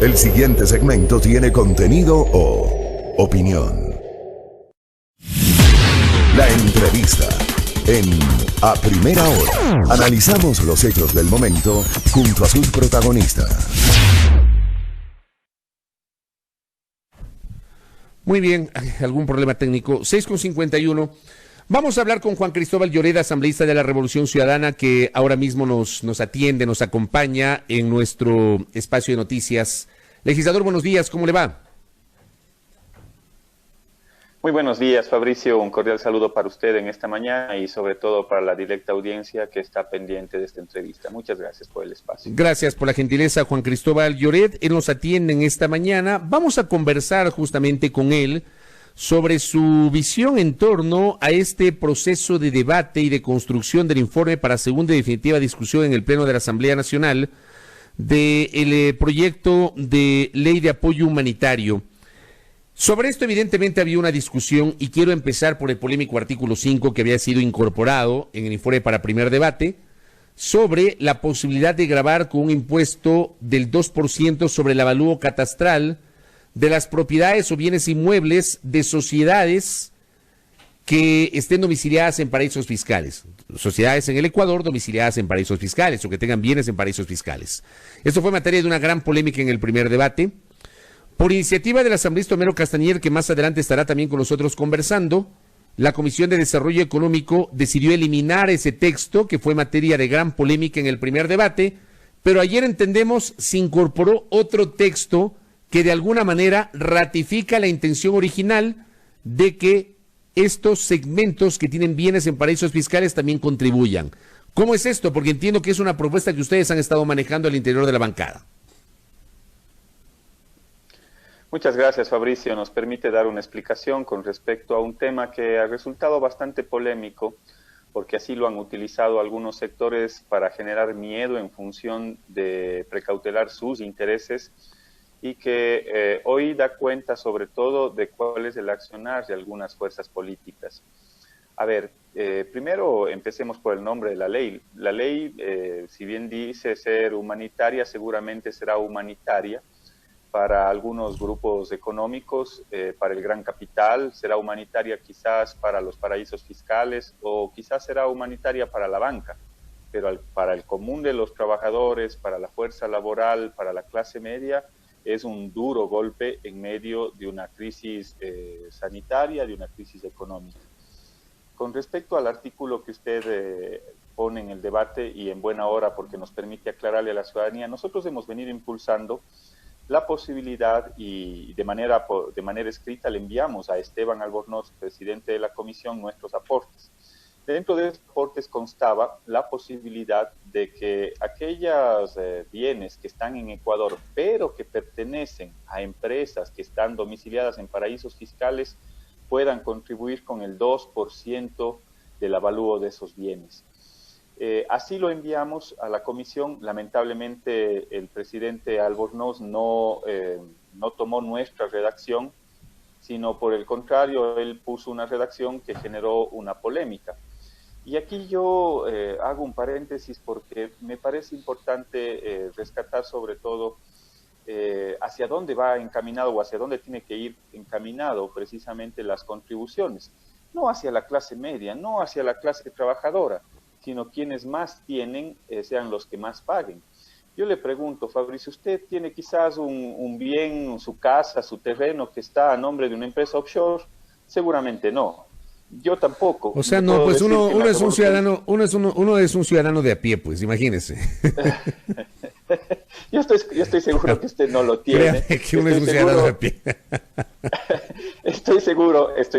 El siguiente segmento tiene contenido o opinión. La entrevista en A Primera Hora. Analizamos los hechos del momento junto a sus protagonistas. Muy bien, algún problema técnico. 6:51. Vamos a hablar con Juan Cristóbal Lloreda, asambleísta de la Revolución Ciudadana, que ahora mismo nos atiende, nos acompaña en nuestro espacio de noticias. Legislador, buenos días, ¿cómo le va? Muy buenos días, Fabricio. Un cordial saludo para usted en esta mañana y sobre todo para la directa audiencia que está pendiente de esta entrevista. Muchas gracias por el espacio. Gracias por la gentileza, Juan Cristóbal Lloret. Él nos atiende en esta mañana. Vamos a conversar justamente con él sobre su visión en torno a este proceso de debate y de construcción del informe para segunda y definitiva discusión en el Pleno de la Asamblea Nacional del proyecto de ley de apoyo humanitario. Sobre esto evidentemente había una discusión y quiero empezar por el polémico artículo 5 que había sido incorporado en el informe para primer debate sobre la posibilidad de gravar con un impuesto del 2% sobre el avalúo catastral de las propiedades o bienes inmuebles de sociedades que estén domiciliadas en paraísos fiscales. Sociedades en el Ecuador domiciliadas en paraísos fiscales o que tengan bienes en paraísos fiscales. Esto fue materia de una gran polémica en el primer debate. Por iniciativa del asambleísta Homero Castañer, que más adelante estará también con nosotros conversando, la Comisión de Desarrollo Económico decidió eliminar ese texto que fue materia de gran polémica en el primer debate, pero ayer entendemos se incorporó otro texto que de alguna manera ratifica la intención original de que estos segmentos que tienen bienes en paraísos fiscales también contribuyan. ¿Cómo es esto? Porque entiendo que es una propuesta que ustedes han estado manejando al interior de la bancada. Muchas gracias, Fabricio. Nos permite dar una explicación con respecto a un tema que ha resultado bastante polémico, porque así lo han utilizado algunos sectores para generar miedo en función de precautelar sus intereses y que hoy da cuenta sobre todo de cuál es el accionar de algunas fuerzas políticas. A ver, primero empecemos por el nombre de la ley. La ley, si bien dice ser humanitaria, seguramente será humanitaria para algunos grupos económicos, para el gran capital, será humanitaria quizás para los paraísos fiscales o quizás será humanitaria para la banca, pero para el común de los trabajadores, para la fuerza laboral, para la clase media, es un duro golpe en medio de una crisis sanitaria, de una crisis económica. Con respecto al artículo que usted pone en el debate y en buena hora porque nos permite aclararle a la ciudadanía, nosotros hemos venido impulsando la posibilidad y de manera escrita le enviamos a Esteban Albornoz, presidente de la comisión, nuestros aportes. Dentro de esos aportes constaba la posibilidad de que aquellos bienes que están en Ecuador, pero que pertenecen a empresas que están domiciliadas en paraísos fiscales, puedan contribuir con el 2% del avalúo de esos bienes. Así lo enviamos a la comisión. Lamentablemente el presidente Albornoz no tomó nuestra redacción, sino por el contrario, él puso una redacción que generó una polémica. Y aquí yo hago un paréntesis porque me parece importante rescatar sobre todo hacia dónde va encaminado o hacia dónde tiene que ir encaminado precisamente las contribuciones. No hacia la clase media, no hacia la clase trabajadora, sino quienes más tienen sean los que más paguen. Yo le pregunto, Fabricio, ¿usted tiene quizás un bien, su casa, su terreno que está a nombre de una empresa offshore? Seguramente no. Yo tampoco. O sea, no, pues uno es un ciudadano, uno es un ciudadano de a pie, pues, imagínese. Yo estoy seguro que usted no lo tiene. Créame que uno es un ciudadano de a pie. Estoy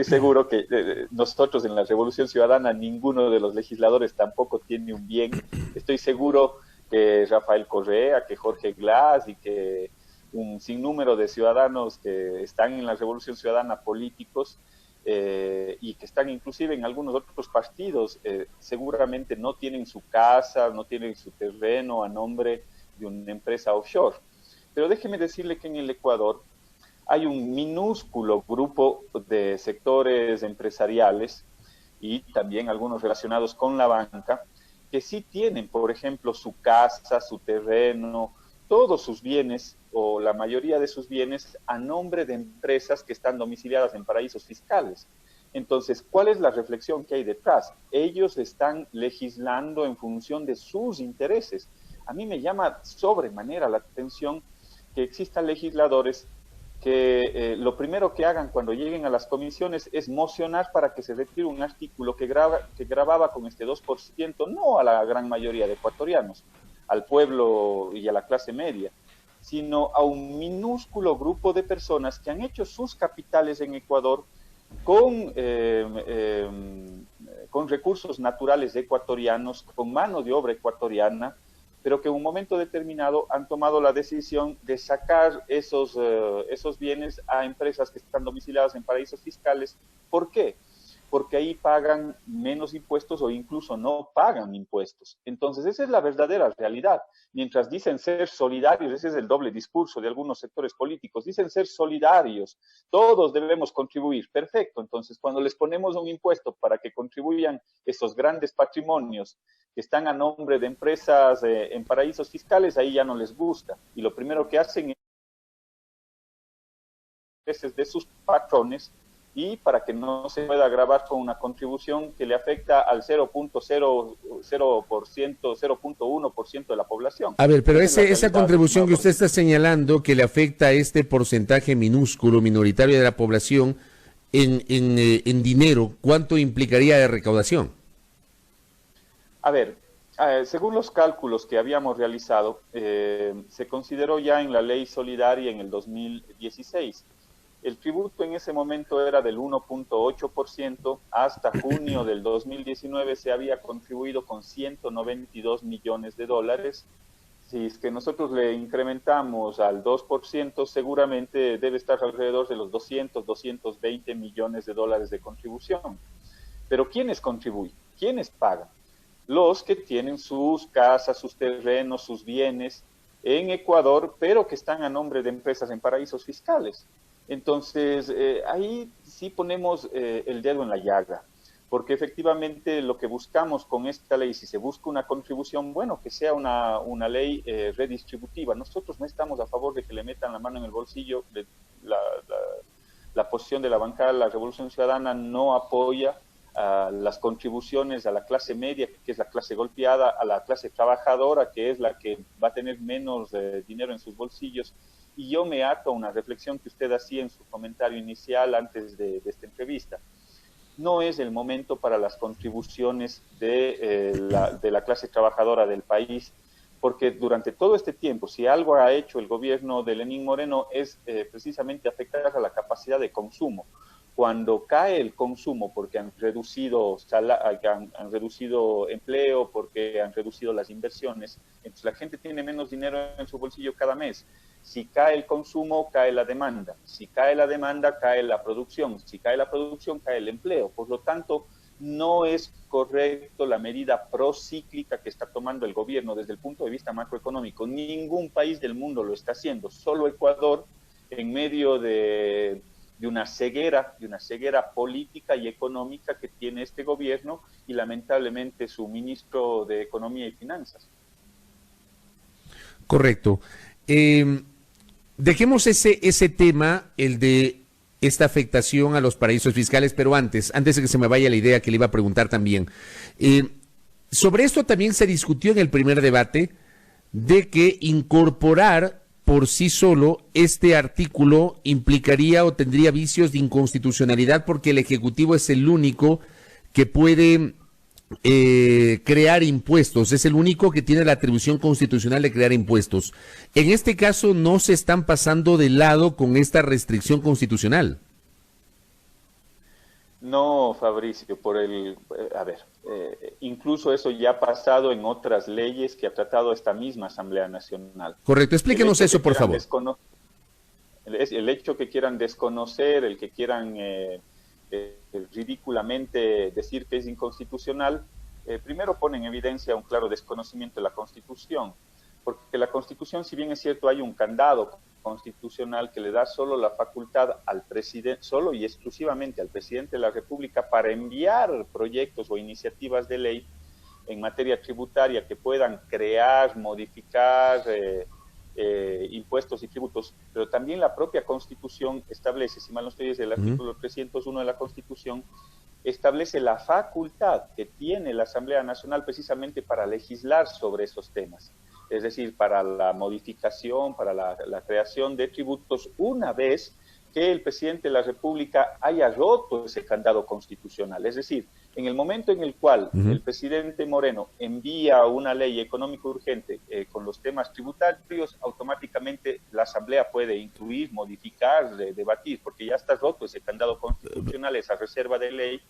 seguro que nosotros en la Revolución Ciudadana, ninguno de los legisladores tampoco tiene un bien. Estoy seguro que Rafael Correa, que Jorge Glass y que un sinnúmero de ciudadanos que están en la Revolución Ciudadana políticos y que están inclusive en algunos otros partidos, seguramente no tienen su casa, no tienen su terreno a nombre de una empresa offshore. Pero déjeme decirle que en el Ecuador hay un minúsculo grupo de sectores empresariales y también algunos relacionados con la banca que sí tienen, por ejemplo, su casa, su terreno, todos sus bienes o la mayoría de sus bienes a nombre de empresas que están domiciliadas en paraísos fiscales. Entonces, ¿cuál es la reflexión que hay detrás? Ellos están legislando en función de sus intereses. A mí me llama sobremanera la atención que existan legisladores que lo primero que hagan cuando lleguen a las comisiones es mocionar para que se retire un artículo que grababa con este 2%, no a la gran mayoría de ecuatorianos, al pueblo y a la clase media, sino a un minúsculo grupo de personas que han hecho sus capitales en Ecuador con recursos naturales ecuatorianos, con mano de obra ecuatoriana, pero que en un momento determinado han tomado la decisión de sacar esos bienes a empresas que están domiciliadas en paraísos fiscales. ¿Por qué? Porque ahí pagan menos impuestos o incluso no pagan impuestos. Entonces, esa es la verdadera realidad. Mientras dicen ser solidarios, ese es el doble discurso de algunos sectores políticos, dicen ser solidarios, todos debemos contribuir. Perfecto, entonces cuando les ponemos un impuesto para que contribuyan esos grandes patrimonios que están a nombre de empresas en paraísos fiscales, ahí ya no les gusta. Y lo primero que hacen es de sus patrones, y para que no se pueda grabar con una contribución que le afecta al 0.1% de la población. A ver, pero esa contribución que usted está señalando que le afecta a este porcentaje minúsculo, minoritario de la población en dinero, ¿cuánto implicaría de recaudación? A ver, según los cálculos que habíamos realizado, se consideró ya en la ley solidaria en el 2016. El tributo en ese momento era del 1.8%, hasta junio del 2019 se había contribuido con 192 millones de dólares. Si es que nosotros le incrementamos al 2%, seguramente debe estar alrededor de los 220 millones de dólares de contribución. Pero ¿quiénes contribuyen? ¿Quiénes pagan? Los que tienen sus casas, sus terrenos, sus bienes en Ecuador, pero que están a nombre de empresas en paraísos fiscales. Entonces, ahí sí ponemos el dedo en la llaga, porque efectivamente lo que buscamos con esta ley, si se busca una contribución, bueno, que sea una ley redistributiva. Nosotros no estamos a favor de que le metan la mano en el bolsillo. La posición de la bancada de la Revolución Ciudadana no apoya a las contribuciones a la clase media, que es la clase golpeada, a la clase trabajadora, que es la que va a tener menos dinero en sus bolsillos. Y yo me ato a una reflexión que usted hacía en su comentario inicial antes de esta entrevista. No es el momento para las contribuciones de la clase trabajadora del país, porque durante todo este tiempo, si algo ha hecho el gobierno de Lenín Moreno es precisamente afectar a la capacidad de consumo. Cuando cae el consumo porque han reducido empleo, porque han reducido las inversiones, entonces la gente tiene menos dinero en su bolsillo cada mes. Si cae el consumo, cae la demanda. Si cae la demanda, cae la producción. Si cae la producción, cae el empleo. Por lo tanto, no es correcto la medida procíclica que está tomando el gobierno desde el punto de vista macroeconómico. Ningún país del mundo lo está haciendo. Solo Ecuador, en medio de una ceguera política y económica que tiene este gobierno y lamentablemente su ministro de Economía y Finanzas. Correcto. Dejemos ese tema, el de esta afectación a los paraísos fiscales, pero antes de que se me vaya la idea que le iba a preguntar también. Sobre esto también se discutió en el primer debate de que incorporar por sí solo este artículo implicaría o tendría vicios de inconstitucionalidad porque el Ejecutivo es el único que puede crear impuestos, es el único que tiene la atribución constitucional de crear impuestos. En este caso no se están pasando de lado con esta restricción constitucional. No, Fabricio, incluso eso ya ha pasado en otras leyes que ha tratado esta misma Asamblea Nacional. Correcto, explíquenos eso, por favor. El hecho que quieran desconocer, el que quieran ridículamente decir que es inconstitucional, primero pone en evidencia un claro desconocimiento de la Constitución, porque la Constitución, si bien es cierto, hay un candado constitucional que le da solo la facultad al presidente, solo y exclusivamente al presidente de la República para enviar proyectos o iniciativas de ley en materia tributaria que puedan crear, modificar impuestos y tributos, pero también la propia Constitución establece, si mal no estoy, es el artículo 301 de la Constitución, establece la facultad que tiene la Asamblea Nacional precisamente para legislar sobre esos temas, es decir, para la modificación, para la creación de tributos, una vez que el presidente de la República haya roto ese candado constitucional. Es decir, en el momento en el cual el presidente Moreno envía una ley económica urgente con los temas tributarios, automáticamente la Asamblea puede incluir, modificar, debatir, porque ya está roto ese candado constitucional, esa reserva de ley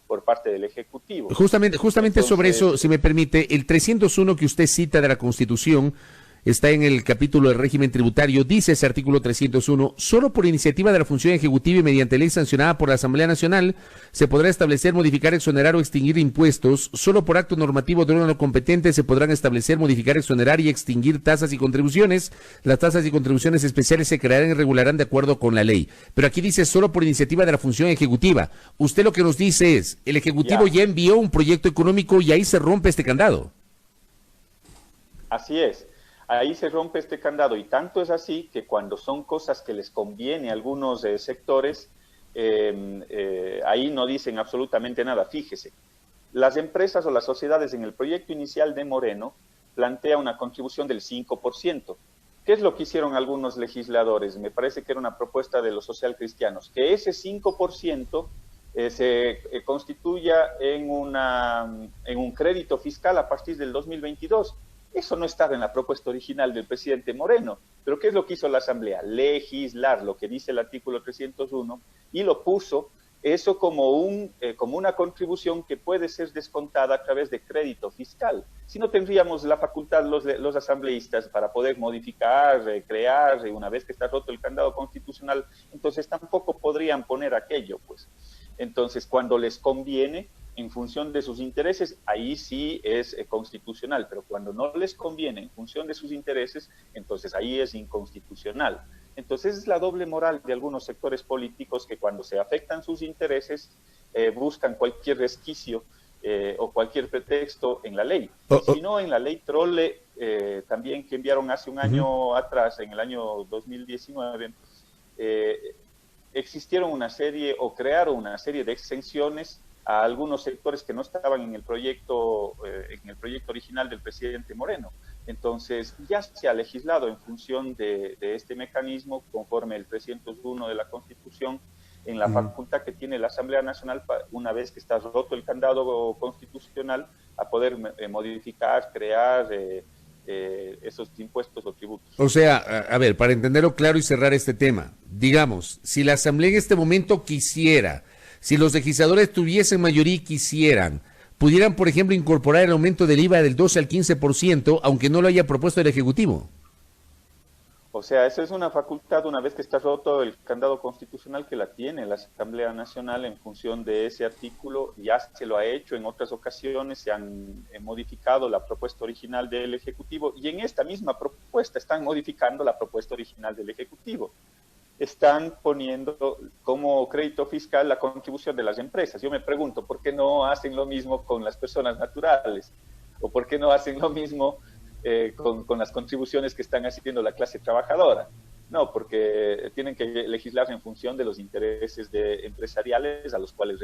por parte del Ejecutivo. Justamente entonces, sobre eso, si me permite, el 301 que usted cita de la Constitución está en el capítulo del régimen tributario, dice ese artículo 301, solo por iniciativa de la función ejecutiva y mediante ley sancionada por la Asamblea Nacional se podrá establecer, modificar, exonerar o extinguir impuestos, solo por acto normativo de órgano competente se podrán establecer, modificar, exonerar y extinguir tasas y contribuciones, las tasas y contribuciones especiales se crearán y regularán de acuerdo con la ley, pero aquí dice solo por iniciativa de la función ejecutiva. Usted lo que nos dice es, el Ejecutivo ya envió un proyecto económico y ahí se rompe este candado. Así es. Ahí se rompe este candado y tanto es así que cuando son cosas que les conviene a algunos sectores, ahí no dicen absolutamente nada. Fíjese, las empresas o las sociedades en el proyecto inicial de Moreno plantea una contribución del 5%. ¿Qué es lo que hicieron algunos legisladores? Me parece que era una propuesta de los socialcristianos, que ese 5% se constituya en un crédito fiscal a partir del 2022. Eso no estaba en la propuesta original del presidente Moreno. Pero ¿qué es lo que hizo la Asamblea? Legislar lo que dice el artículo 301 y lo puso eso como una contribución que puede ser descontada a través de crédito fiscal. Si no tendríamos la facultad los asambleístas para poder modificar, crear, una vez que está roto el candado constitucional, entonces tampoco podrían poner aquello, pues. Entonces, cuando les conviene, en función de sus intereses, ahí sí es constitucional, pero cuando no les conviene en función de sus intereses, entonces ahí es inconstitucional. Entonces es la doble moral de algunos sectores políticos que cuando se afectan sus intereses buscan cualquier resquicio o cualquier pretexto en la ley. Si no, en la ley Trolle, también que enviaron hace un año atrás, en el año 2019, existieron una serie o crearon una serie de exenciones a algunos sectores que no estaban en el proyecto original del presidente Moreno. Entonces, ya se ha legislado en función de este mecanismo, conforme el 301 de la Constitución, en la facultad que tiene la Asamblea Nacional, una vez que está roto el candado constitucional, a poder modificar, crear esos impuestos o tributos. O sea, a ver, para entenderlo claro y cerrar este tema, digamos, si la Asamblea en este momento quisiera, si los legisladores tuviesen mayoría y quisieran, pudieran, por ejemplo, incorporar el aumento del IVA del 12 al 15%, aunque no lo haya propuesto el Ejecutivo. O sea, esa es una facultad, una vez que está roto el candado constitucional, que la tiene la Asamblea Nacional en función de ese artículo. Ya se lo ha hecho en otras ocasiones, se han modificado la propuesta original del Ejecutivo, y en esta misma propuesta están modificando la propuesta original del Ejecutivo. Están poniendo como crédito fiscal la contribución de las empresas. Yo me pregunto, ¿por qué no hacen lo mismo con las personas naturales? ¿O por qué no hacen lo mismo con las contribuciones que están haciendo la clase trabajadora? No, porque tienen que legislar en función de los intereses empresariales a los cuales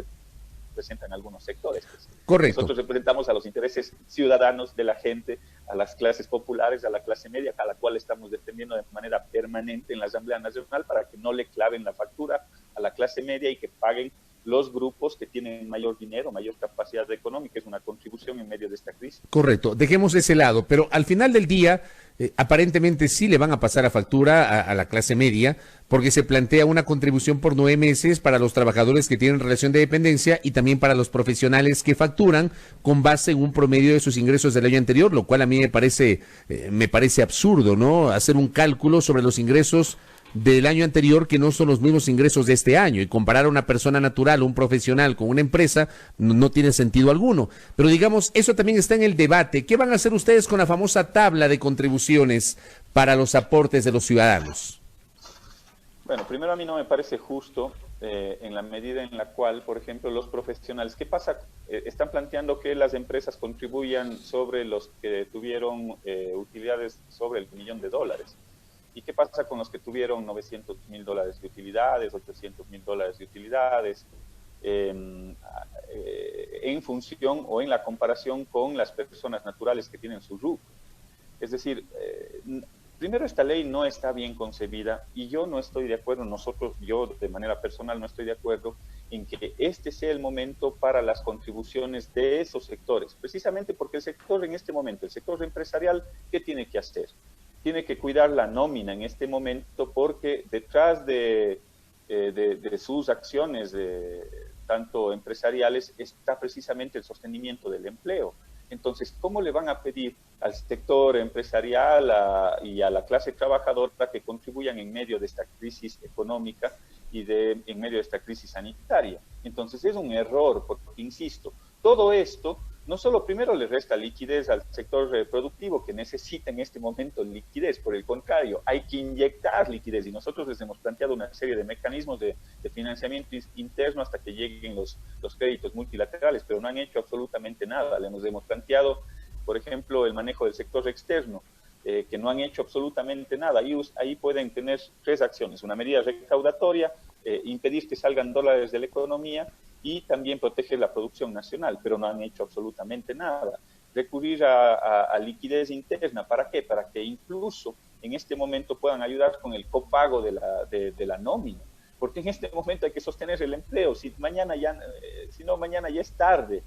representan algunos sectores. Correcto. Nosotros representamos a los intereses ciudadanos de la gente, a las clases populares, a la clase media, a la cual estamos defendiendo de manera permanente en la Asamblea Nacional para que no le claven la factura a la clase media y que paguen los grupos que tienen mayor dinero, mayor capacidad económica. Es una contribución en medio de esta crisis. Correcto, dejemos ese lado, pero al final del día, aparentemente sí le van a pasar la factura a la clase media, porque se plantea una contribución por 9 meses para los trabajadores que tienen relación de dependencia y también para los profesionales que facturan con base en un promedio de sus ingresos del año anterior, lo cual a mí me parece absurdo, ¿no? Hacer un cálculo sobre los ingresos del año anterior que no son los mismos ingresos de este año, y comparar a una persona natural o un profesional con una empresa no tiene sentido alguno. Pero digamos, eso también está en el debate. ¿Qué van a hacer ustedes con la famosa tabla de contribuciones para los aportes de los ciudadanos? Bueno, primero a mí no me parece justo en la medida en la cual, por ejemplo, los profesionales, ¿qué pasa? Están planteando que las empresas contribuyan sobre los que tuvieron utilidades sobre $1 millón. ¿Y qué pasa con los que tuvieron $900,000 de utilidades, $800,000 de utilidades, en función o en la comparación con las personas naturales que tienen su RUC? Es decir, primero, esta ley no está bien concebida y yo no estoy de acuerdo, yo de manera personal no estoy de acuerdo en que este sea el momento para las contribuciones de esos sectores, precisamente porque el sector en este momento, el sector empresarial, ¿qué tiene que hacer? Tiene que cuidar la nómina en este momento, porque detrás de sus acciones, tanto empresariales, está precisamente el sostenimiento del empleo. Entonces, ¿cómo le van a pedir al sector empresarial y a la clase trabajadora que contribuyan en medio de esta crisis económica y en medio de esta crisis sanitaria? Entonces, es un error, porque, insisto, todo esto no solo primero le resta liquidez al sector productivo, que necesita en este momento liquidez, por el contrario, hay que inyectar liquidez, y nosotros les hemos planteado una serie de mecanismos de financiamiento interno hasta que lleguen los créditos multilaterales, pero no han hecho absolutamente nada. Les hemos planteado, por ejemplo, el manejo del sector externo, que no han hecho absolutamente nada. Ahí pueden tener tres acciones: una medida recaudatoria, impedir que salgan dólares de la economía, y también proteger la producción nacional, pero no han hecho absolutamente nada. Recurrir a liquidez interna, ¿para qué? Para que incluso en este momento puedan ayudar con el copago de la nómina, porque en este momento hay que sostener el empleo, si no, mañana ya es tarde.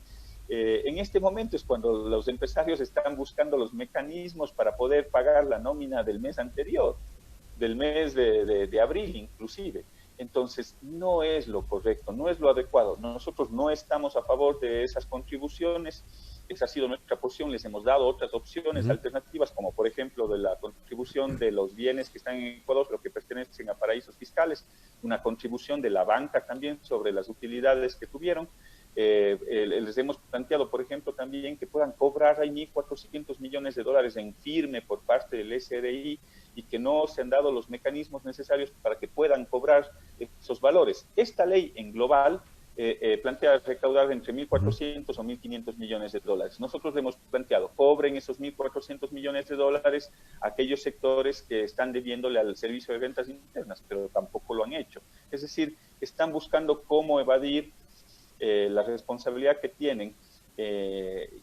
En este momento es cuando los empresarios están buscando los mecanismos para poder pagar la nómina del mes anterior, del mes de abril inclusive. Entonces, no es lo correcto, no es lo adecuado. Nosotros no estamos a favor de esas contribuciones. Esa ha sido nuestra posición. Les hemos dado otras opciones alternativas, como por ejemplo de la contribución de los bienes que están en Ecuador, pero que pertenecen a paraísos fiscales, una contribución de la banca también sobre las utilidades que tuvieron. Les hemos planteado, por ejemplo, también que puedan cobrar ahí $1.400 millones en firme por parte del SRI, y que no se han dado los mecanismos necesarios para que puedan cobrar esos valores. Esta ley en global plantea recaudar entre 1.400 o 1.500 millones de dólares. Nosotros le hemos planteado, cobren esos 1.400 millones de dólares a aquellos sectores que están debiéndole al Servicio de Rentas Internas, pero tampoco lo han hecho. Es decir, están buscando cómo evadir la responsabilidad que tienen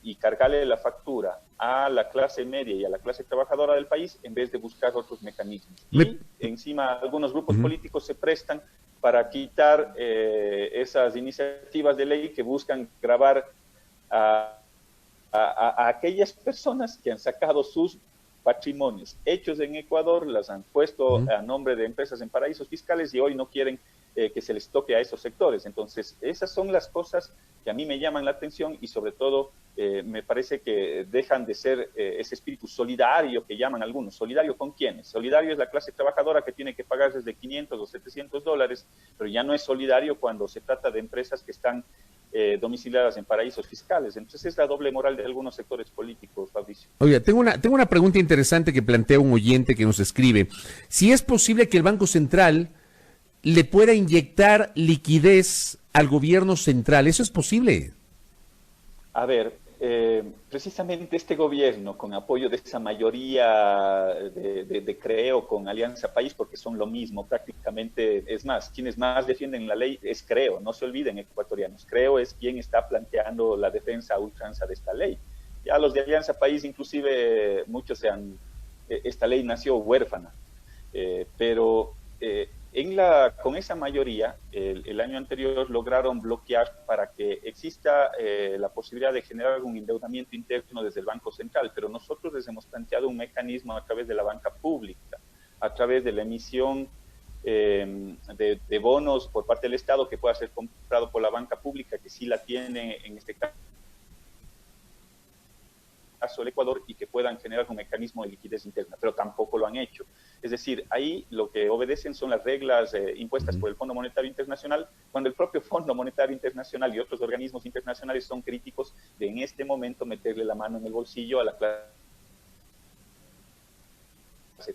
y cargarle la factura a la clase media y a la clase trabajadora del país, en vez de buscar otros mecanismos. Y encima algunos grupos políticos se prestan para quitar esas iniciativas de ley que buscan gravar a aquellas personas que han sacado sus patrimonios hechos en Ecuador, las han puesto a nombre de empresas en paraísos fiscales, y hoy no quieren que se les toque a esos sectores. Entonces, esas son las cosas que a mí me llaman la atención, y sobre todo me parece que dejan de ser ese espíritu solidario que llaman algunos. ¿Solidario con quiénes? Solidario es la clase trabajadora, que tiene que pagar desde $500 o $700, pero ya no es solidario cuando se trata de empresas que están domiciliadas en paraísos fiscales. Entonces es la doble moral de algunos sectores políticos, Fabricio. Oiga, tengo una pregunta interesante que plantea un oyente que nos escribe. Si es posible que el Banco Central le pueda inyectar liquidez al gobierno central, ¿eso es posible? A ver, precisamente este gobierno, con apoyo de esa mayoría de Creo con Alianza País, porque son lo mismo prácticamente, es más, quienes más defienden la ley es Creo, no se olviden, ecuatorianos. Creo es quien está planteando la defensa a ultranza de esta ley. Ya los de Alianza País, inclusive, muchos esta ley nació huérfana, pero con esa mayoría, el año anterior lograron bloquear para que exista la posibilidad de generar un endeudamiento interno desde el Banco Central, pero nosotros les hemos planteado un mecanismo a través de la banca pública, a través de la emisión de bonos por parte del Estado, que pueda ser comprado por la banca pública, que sí la tiene en este caso el Ecuador, y que puedan generar un mecanismo de liquidez interna, pero tampoco lo han hecho. Es decir, ahí lo que obedecen son las reglas impuestas por el Fondo Monetario Internacional, cuando el propio Fondo Monetario Internacional y otros organismos internacionales son críticos de en este momento meterle la mano en el bolsillo a la clase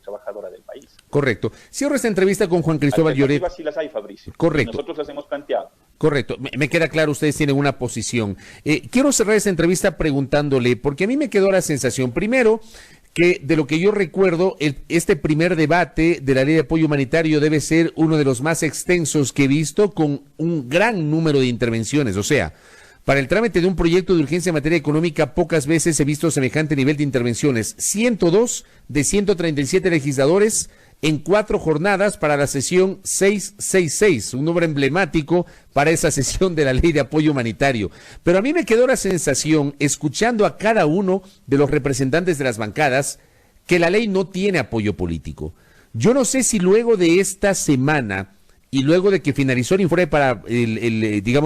trabajadora del país. Correcto. Cierro esta entrevista con Juan Cristóbal Lloret. Sí las hay, Fabricio. Correcto. Nosotros las hemos planteado. Correcto, me queda claro, ustedes tienen una posición. Quiero cerrar esta entrevista preguntándole, porque a mí me quedó la sensación, primero, que de lo que yo recuerdo, este primer debate de la ley de apoyo humanitario debe ser uno de los más extensos que he visto, con un gran número de intervenciones. O sea, para el trámite de un proyecto de urgencia en materia económica, pocas veces he visto semejante nivel de intervenciones. 102 de 137 legisladores en 4 jornadas para la sesión 666, un número emblemático para esa sesión de la ley de apoyo humanitario. Pero a mí me quedó la sensación, escuchando a cada uno de los representantes de las bancadas, que la ley no tiene apoyo político. Yo no sé si luego de esta semana y luego de que finalizó el informe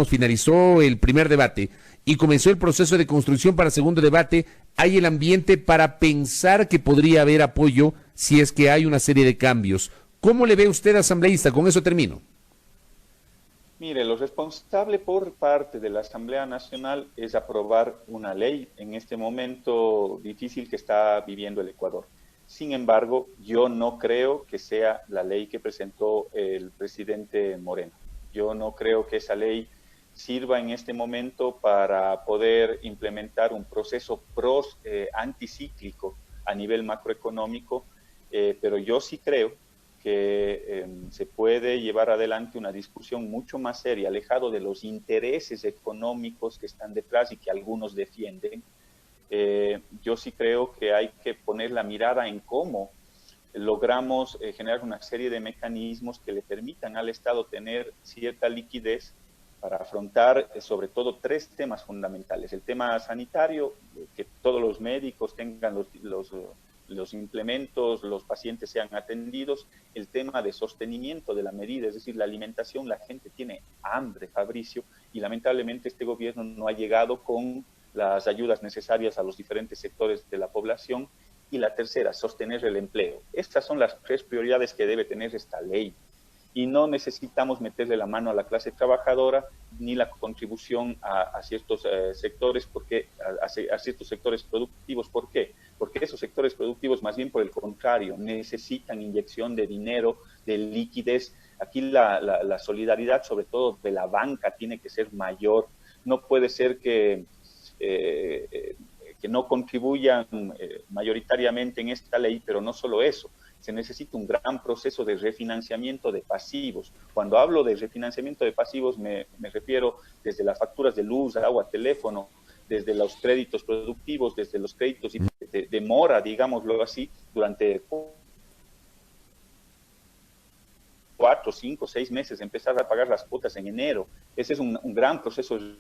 finalizó el primer debate y comenzó el proceso de construcción para el segundo debate, hay el ambiente para pensar que podría haber apoyo si es que hay una serie de cambios. ¿Cómo le ve usted, asambleísta? Con eso termino. Mire, lo responsable por parte de la Asamblea Nacional es aprobar una ley en este momento difícil que está viviendo el Ecuador. Sin embargo, yo no creo que sea la ley que presentó el presidente Moreno. Yo no creo que esa ley sirva en este momento para poder implementar un proceso anticíclico a nivel macroeconómico, pero yo sí creo que se puede llevar adelante una discusión mucho más seria, alejado de los intereses económicos que están detrás y que algunos defienden. Yo sí creo que hay que poner la mirada en cómo logramos generar una serie de mecanismos que le permitan al Estado tener cierta liquidez para afrontar sobre todo 3 temas fundamentales. El tema sanitario, que todos los médicos tengan los implementos, los pacientes sean atendidos. El tema de sostenimiento de la medida, es decir, la alimentación, la gente tiene hambre, Fabricio, y lamentablemente este gobierno no ha llegado con las ayudas necesarias a los diferentes sectores de la población. Y la tercera, sostener el empleo. Estas son las 3 prioridades que debe tener esta ley. Y no necesitamos meterle la mano a la clase trabajadora ni la contribución a ciertos sectores, a ciertos sectores productivos. ¿Por qué? Porque esos sectores productivos, más bien por el contrario, necesitan inyección de dinero, de liquidez. Aquí la solidaridad, sobre todo de la banca, tiene que ser mayor. No puede ser que no contribuyan mayoritariamente en esta ley, pero no solo eso. Se necesita un gran proceso de refinanciamiento de pasivos. Cuando hablo de refinanciamiento de pasivos me refiero desde las facturas de luz, agua, teléfono, desde los créditos productivos, desde los créditos de mora, digámoslo así, durante 4, 5, 6 meses, empezar a pagar las cuotas en enero. Ese es un gran proceso de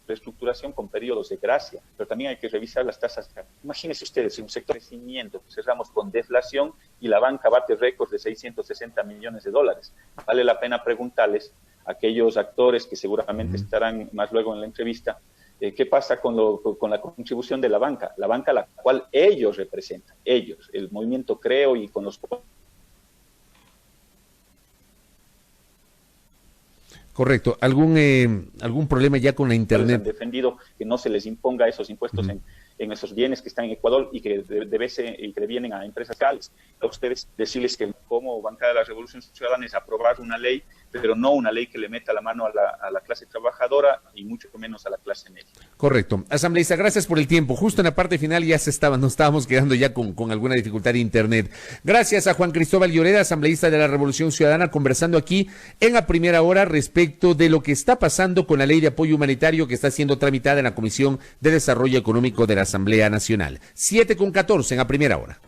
reestructuración con periodos de gracia, pero también hay que revisar las tasas. Imagínense ustedes, en un sector de crecimiento, cerramos con deflación y la banca bate récords de 660 millones de dólares. Vale la pena preguntarles a aquellos actores que seguramente estarán más luego en la entrevista, ¿qué pasa con la contribución de la banca? La banca a la cual ellos representan, ellos, el movimiento Creo y con los... Correcto. ¿Algún problema ya con la Internet? Han defendido que no se les imponga esos impuestos en esos bienes que están en Ecuador y que vienen a empresas locales. A ustedes decirles que como bancada de la Revolución Ciudadana es aprobar una ley, pero no una ley que le meta la mano a la clase trabajadora y mucho menos a la clase media. Correcto. Asambleísta, gracias por el tiempo. Justo en la parte final ya nos estábamos quedando ya con alguna dificultad de Internet. Gracias a Juan Cristóbal Lloreda, asambleísta de la Revolución Ciudadana, conversando aquí en A Primera Hora respecto de lo que está pasando con la ley de apoyo humanitario que está siendo tramitada en la Comisión de Desarrollo Económico de la Asamblea Nacional. 7:14 en A Primera Hora.